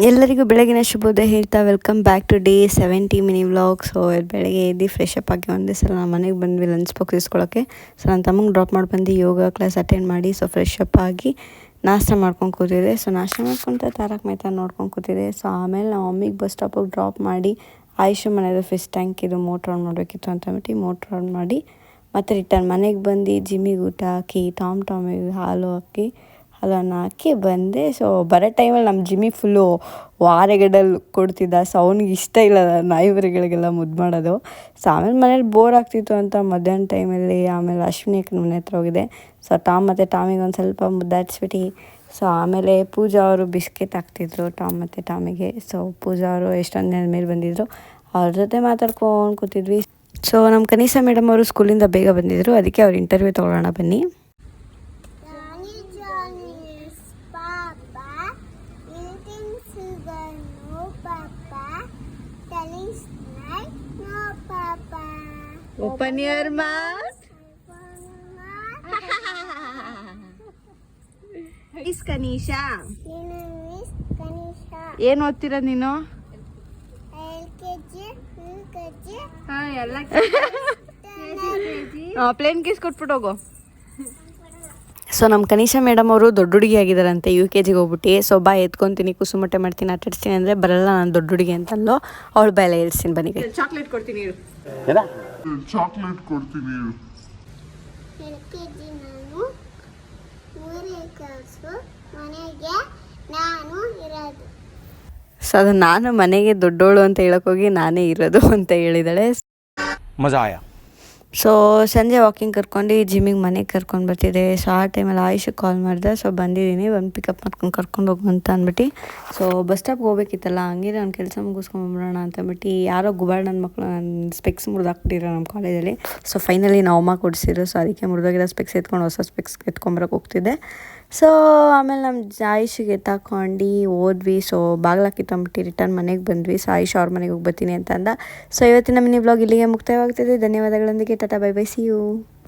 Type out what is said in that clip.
ಎಲ್ಲರಿಗೂ ಬೆಳಗಿನ ಶುಭೋದಯ ಹೇಳ್ತಾ welcome back to day 70 mini vlog. So ಬೆಳಗ್ಗೆ ಎದ್ದು ಫ್ರೆಶ್ ಅಪ್ ಆಗಿ ಒಂದೇ ಸಲ ನಾನು ಮನೆಗೆ ಬಂದ್ವಿ ಲಂಚ್ ಬಾಕ್ಸ್ ಇಸ್ಕೊಳ್ಳೋಕ್ಕೆ. ಸೊ ನನ್ನ ತಮ್ಮಂಗೆ ಡ್ರಾಪ್ ಮಾಡಿ ಬಂದು ಯೋಗ ಕ್ಲಾಸ್ ಅಟೆಂಡ್ ಮಾಡಿ ಸೊ ಫ್ರೆಶ್ ಅಪ್ ಆಗಿ ನಾಷ್ಟ ಮಾಡ್ಕೊಂಡು ಕೂತಿದ್ದೆ. ಸೊ ನಾಷ್ಟ ಮಾಡ್ಕೊತ ತಾರಕ್ ಮೆಹ್ತಾ ನೋಡ್ಕೊಂಡು ಕೂತಿದ್ದೆ. ಸೊ ಆಮೇಲೆ ನಮ್ಮ ಮಮ್ಮಿಗೆ ಬಸ್ ಸ್ಟಾಪಿಗೆ ಡ್ರಾಪ್ ಮಾಡಿ ಆಯುಷು ಮನೆಯದು ಫಿಶ್ ಟ್ಯಾಂಕ್ ಇದು ಮೋಟ್ರ್ ಆನ್ ಮಾಡಬೇಕಿತ್ತು ಅಂತ ಅಂದ್ಬಿಟ್ಟು ಮೋಟ್ರ್ ಆನ್ ಮಾಡಿ ಮತ್ತು ರಿಟರ್ನ್ ಮನೆಗೆ ಬಂದು ಜಿಮ್ಮಿಗೆ ಊಟ ಹಾಕಿ ಟಾಮಿಗೆ ಹಾಲು ಹಾಕಿ ಬಂದೆ. ಸೊ ಬರೋ ಟೈಮಲ್ಲಿ ನಮ್ಮ ಜಿಮ್ಮಿ ಫುಲ್ಲು ವಾರೆಗಡಲ್ಲಿ ಕೊಡ್ತಿದ್ದ. ಸೊ ಅವ್ನಿಗೆ ಇಷ್ಟ ಇಲ್ಲ ನಾಯಿವರಿಗಳಿಗೆಲ್ಲ ಮುದ್ದು ಮಾಡೋದು. ಸೊ ಆಮೇಲೆ ಮನೇಲಿ ಬೋರ್ ಆಗ್ತಿತ್ತು ಅಂತ ಮಧ್ಯಾಹ್ನ ಟೈಮಲ್ಲಿ ಆಮೇಲೆ ಅಶ್ವಿನಿ ಅಕ್ಕನ ಮನೆ ಹತ್ರ ಹೋಗಿದೆ. ಸೊ ಟಾಮ್ ಮತ್ತು ಟಾಮಿಗೆ ಒಂದು ಸ್ವಲ್ಪ ಮುದ್ದಾಡ್ಸ್ಬಿಟ್ಟು ಸೊ ಆಮೇಲೆ ಪೂಜಾ ಅವರು ಬಿಸ್ಕೆಟ್ ಹಾಕ್ತಿದ್ರು ಟಾಮ್ ಮತ್ತು ಟಾಮಿಗೆ. ಸೊ ಪೂಜಾ ಅವರು ಎಷ್ಟೊಂದು ದಿನದ ಮೇಲೆ ಬಂದಿದ್ದರು, ಅವ್ರ ಜೊತೆ ಮಾತಾಡ್ಕೊಂಡು ಕೂತಿದ್ವಿ. ಸೊ ನಮ್ಮ ಕನಿಷಾ ಮೇಡಮ್ ಅವರು ಸ್ಕೂಲಿಂದ ಬೇಗ ಬಂದಿದ್ದರು, ಅದಕ್ಕೆ ಅವ್ರ ಇಂಟರ್ವ್ಯೂ ತೊಗೊಳ್ಳೋಣ ಬನ್ನಿ. Open your mouth. Miss Kanisha. Miss Kanisha. ಏನು ಓದ್ತೀರಾ ನೀನು? LKG, UKG. ಹಾ ಎಲ್ಲ ಪ್ಲೇನ್ ಕಿಸ್ ಕೊಟ್ಬಿಟ್ಟು ಹೋಗು. ಸೊ ನಮ್ಮ ಕನಿಷಾ ಮೇಡಮ್ ಅವರು ದೊಡ್ಡ ಹುಡುಗಿ ಆಗಿದ್ದಾರಂತೆ, UKG ಹೋಗ್ಬಿಟ್ಟು. ಸೊ ಬಾ ಎತ್ಕೊತೀನಿ, ಕುಸುಮಟ್ಟೆ ಮಾಡ್ತೀನಿ, ಆಟಾಡ್ತೀನಿ ಅಂದರೆ ಬರಲ್ಲ ನಾನು ದೊಡ್ಡ ಹುಡುಗಿ ಅಂತಂದು. ಅವಳು ಬಾಯಲ್ಲ ಹೇಳ್ತೀನಿ ಬನ್ನಿ. ಚಾಕ್ಲೇಟ್ ಕೊಡ್ತೀನಿ ಸೊ ಅದು ನಾನು ಮನೆಗೆ ದೊಡ್ಡೋಳು ಅಂತ ಹೇಳೋಕ್ಕೋಗಿ ನಾನೇ ಇರೋದು ಅಂತ ಹೇಳಿದಾಳೆ. ಮಜಾ ಆಯ. ಸೊ ಸಂಜೆ ವಾಕಿಂಗ್ ಕರ್ಕೊಂಡು ಜಿಮ್ಮಿಗೆ ಮನೆಗೆ ಕರ್ಕೊಂಡು ಬರ್ತಿದ್ದೆ. ಸೊ ಆ ಟೈಮಲ್ಲಿ ಆಯುಷಕ್ಕೆ ಕಾಲ್ ಮಾಡಿದೆ. ಸೊ ಬಂದಿದ್ದೀನಿ, ಬಂದು ಪಿಕಪ್ ಮಾಡ್ಕೊಂಡು ಕರ್ಕೊಂಡು ಹೋಗು ಅಂತ ಅಂದ್ಬಿಟ್ಟು. ಸೊ ಬಸ್ ಸ್ಟಾಪ್ಗೆ ಹೋಗ್ಬೇಕಿತ್ತಲ್ಲ, ಹಂಗೆ ನಾನು ಕೆಲಸ ಮುಗಿಸ್ಕೊಂಡ್ಬರೋಣ ಅಂತ ಅಂದ್ಬಿಟ್ಟು ಯಾರೋ ಗುಬಾರ್ ನನ್ನ ಮಕ್ಕಳು ನನ್ನ ಸ್ಪೆಕ್ಸ್ ಮುರಿದಾಕ್ಬಿಟ್ಟಿರೋ ನಮ್ಮ ಕಾಲೇಜಲ್ಲಿ. ಸೊ ಫೈನಲಿ ನಾವು ಅಮ್ಮ ಕೊಡಿಸಿದ್ರು. ಸೊ ಅದಕ್ಕೆ ಮುರಿದೋಗಿರೋ ಸ್ಪೆಕ್ಸ್ ಎತ್ಕೊಂಡು ಹೊಸ ಸ್ಪೆಕ್ಸ್ ಎತ್ಕೊಂಬರೋಕೆ ಹೋಗ್ತಿದ್ದೆ. ಸೊ ಆಮೇಲೆ ನಮ್ಮ ಆಯುಷಿಗೆ ಎತ್ತಾಕೊಂಡು ಹೋದ್ವಿ. ಸೊ ಬಾಗ್ಲಾಕಿತ್ತು ಅಂದ್ಬಿಟ್ಟು ರಿಟರ್ನ್ ಮನೆಗೆ ಬಂದ್ವಿ. ಸೊ ಆಯುಷ್ ಅವ್ರ ಮನೆಗೆ ಹೋಗಿ ಬರ್ತೀನಿ ಅಂತ ಅಂದ. ಸೊ ಇವತ್ತಿನ ಮಿನಿ ವ್ಲಾಗ್ ಇಲ್ಲಿಗೆ ಮುಕ್ತಾಯವಾಗ್ತಿದೆ. ಧನ್ಯವಾದಗಳೊಂದಿಗೆ tata bye bye, see you.